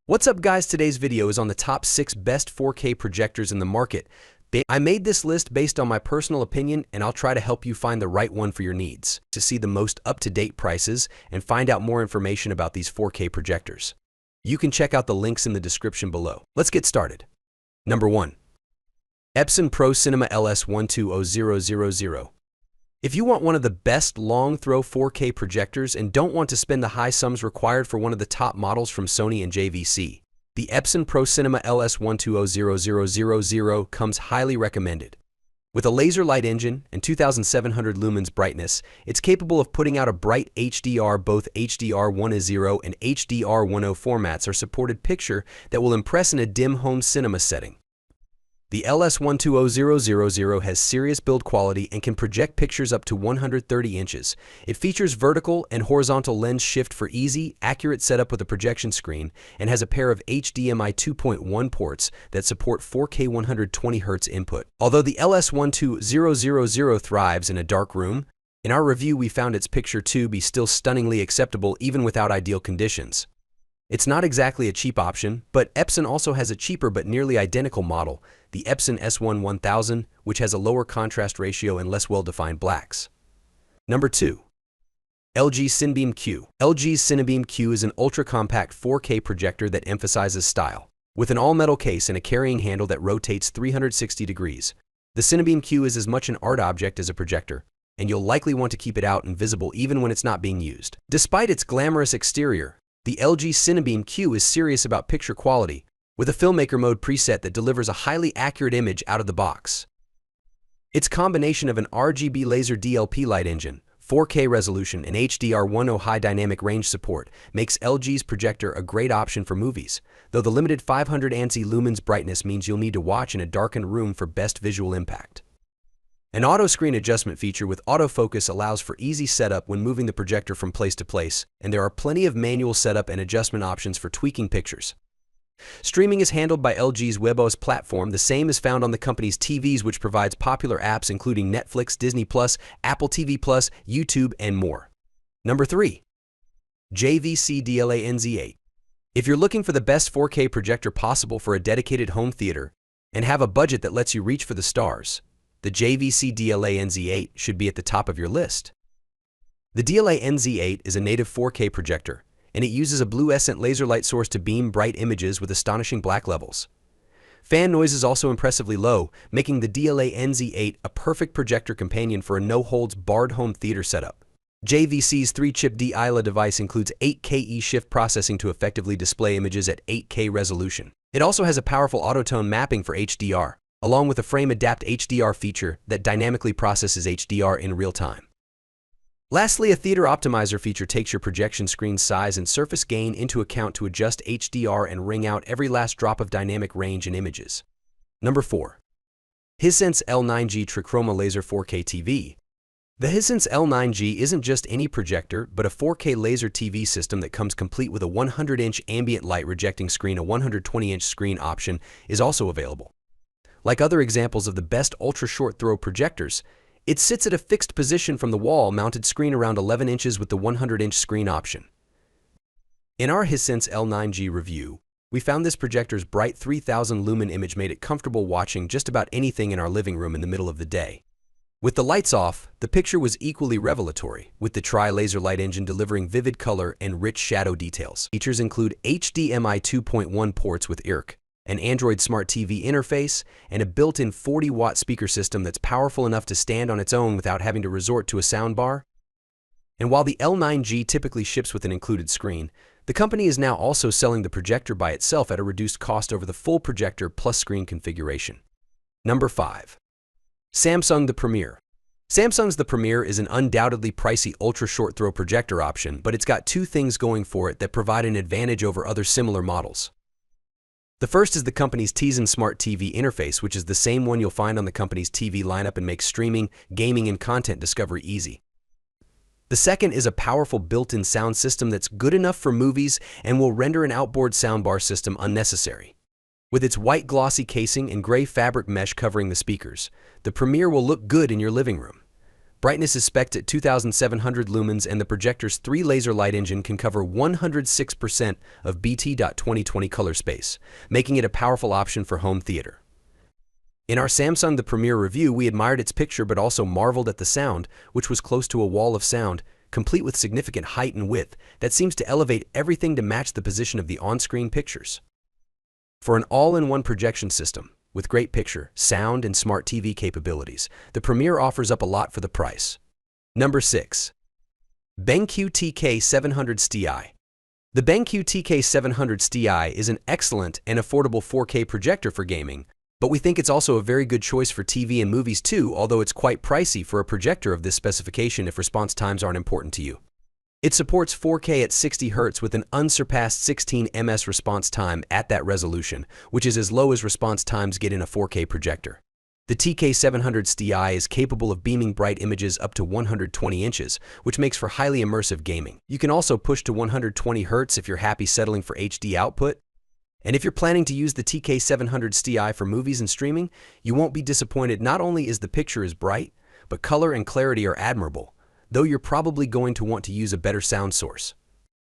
What's up guys, today's video is on the top 6 best 4K projectors in the market. I made this list based on my personal opinion and I'll try to help you find the right one for your needs. To see the most up-to-date prices and find out more information about these 4K projectors, you can check out the links in the description below. Let's get started. Number 1. Epson ProCinema LS120000. If you want one of the best long-throw 4K projectors and don't want to spend the high sums required for one of the top models from Sony and JVC, the Epson ProCinema LS120000 comes highly recommended. With a laser light engine and 2700 lumens brightness, it's capable of putting out a bright HDR. Both HDR10 and HDR10 formats are supported picture that will impress in a dim home cinema setting. The LS120000 has serious build quality and can project pictures up to 130 inches. It features vertical and horizontal lens shift for easy, accurate setup with a projection screen and has a pair of HDMI 2.1 ports that support 4K 120Hz input. Although the LS1200 thrives in a dark room, in our review we found its picture to be still stunningly acceptable even without ideal conditions. It's not exactly a cheap option, but Epson also has a cheaper but nearly identical model, the Epson S1 1000, which has a lower contrast ratio and less well-defined blacks. Number 2. LG CineBeam Q. LG's CineBeam Q is an ultra-compact 4K projector that emphasizes style. With an all-metal case and a carrying handle that rotates 360 degrees, the CineBeam Q is as much an art object as a projector, and you'll likely want to keep it out and visible even when it's not being used. Despite its glamorous exterior, the LG CineBeam Q is serious about picture quality, with a filmmaker mode preset that delivers a highly accurate image out of the box. Its combination of an RGB laser DLP light engine, 4K resolution, and HDR10 high dynamic range support makes LG's projector a great option for movies, though the limited 500 ANSI lumens brightness means you'll need to watch in a darkened room for best visual impact. An auto screen adjustment feature with autofocus allows for easy setup when moving the projector from place to place, and there are plenty of manual setup and adjustment options for tweaking pictures. Streaming is handled by LG's WebOS platform, the same is found on the company's TVs, which provides popular apps including Netflix, Disney+, Apple TV+, YouTube, and more. Number 3. JVC DLA NZ8. If you're looking for the best 4K projector possible for a dedicated home theater and have a budget that lets you reach for the stars, the JVC DLA NZ8 should be at the top of your list. The DLA NZ8 is a native 4K projector, and it uses a fluorescent laser light source to beam bright images with astonishing black levels. Fan noise is also impressively low, making the DLA NZ8 a perfect projector companion for a no-holds-barred home theater setup. JVC's 3-chip DILA device includes 8K shift processing to effectively display images at 8K resolution. It also has a powerful autotone mapping for HDR, along with a frame adapt HDR feature that dynamically processes HDR in real time. Lastly, a theater optimizer feature takes your projection screen size and surface gain into account to adjust HDR and wring out every last drop of dynamic range in images. Number 4. Hisense L9G TriChroma Laser 4K TV. The Hisense L9G isn't just any projector, but a 4K laser TV system that comes complete with a 100-inch ambient light rejecting screen. A 120-inch screen option is also available. Like other examples of the best ultra-short throw projectors, it sits at a fixed position from the wall-mounted screen around 11 inches with the 100-inch screen option. In our Hisense L9G review, we found this projector's bright 3000 lumen image made it comfortable watching just about anything in our living room in the middle of the day. With the lights off, the picture was equally revelatory, with the Tri-laser light engine delivering vivid color and rich shadow details. Features include HDMI 2.1 ports with IRC, an Android Smart TV interface, and a built-in 40-watt speaker system that's powerful enough to stand on its own without having to resort to a soundbar. And while the L9G typically ships with an included screen, the company is now also selling the projector by itself at a reduced cost over the full projector plus screen configuration. Number 5. Samsung The Premier. Samsung's The Premier is an undoubtedly pricey ultra-short throw projector option, but it's got two things going for it that provide an advantage over other similar models. The first is the company's Tizen Smart TV interface, which is the same one you'll find on the company's TV lineup and makes streaming, gaming, and content discovery easy. The second is a powerful built-in sound system that's good enough for movies and will render an outboard soundbar system unnecessary. With its white glossy casing and gray fabric mesh covering the speakers, the Premier will look good in your living room. Brightness is spec'd at 2700 lumens and the projector's 3 laser light engine can cover 106% of BT.2020 color space, making it a powerful option for home theater. In our Samsung The Premiere review, we admired its picture but also marveled at the sound, which was close to a wall of sound, complete with significant height and width that seems to elevate everything to match the position of the on-screen pictures. For an all-in-one projection system, with great picture, sound, and smart TV capabilities, the Premiere offers up a lot for the price. Number 6. BenQ TK700STi. The BenQ TK700STi is an excellent and affordable 4K projector for gaming, but we think it's also a very good choice for TV and movies too, although it's quite pricey for a projector of this specification if response times aren't important to you. It supports 4K at 60 Hz with an unsurpassed 16 ms response time at that resolution, which is as low as response times get in a 4K projector. The TK700STi is capable of beaming bright images up to 120 inches, which makes for highly immersive gaming. You can also push to 120 Hz if you're happy settling for HD output. And if you're planning to use the TK700STi for movies and streaming, you won't be disappointed. Not only is the picture as bright, but color and clarity are admirable, though you're probably going to want to use a better sound source.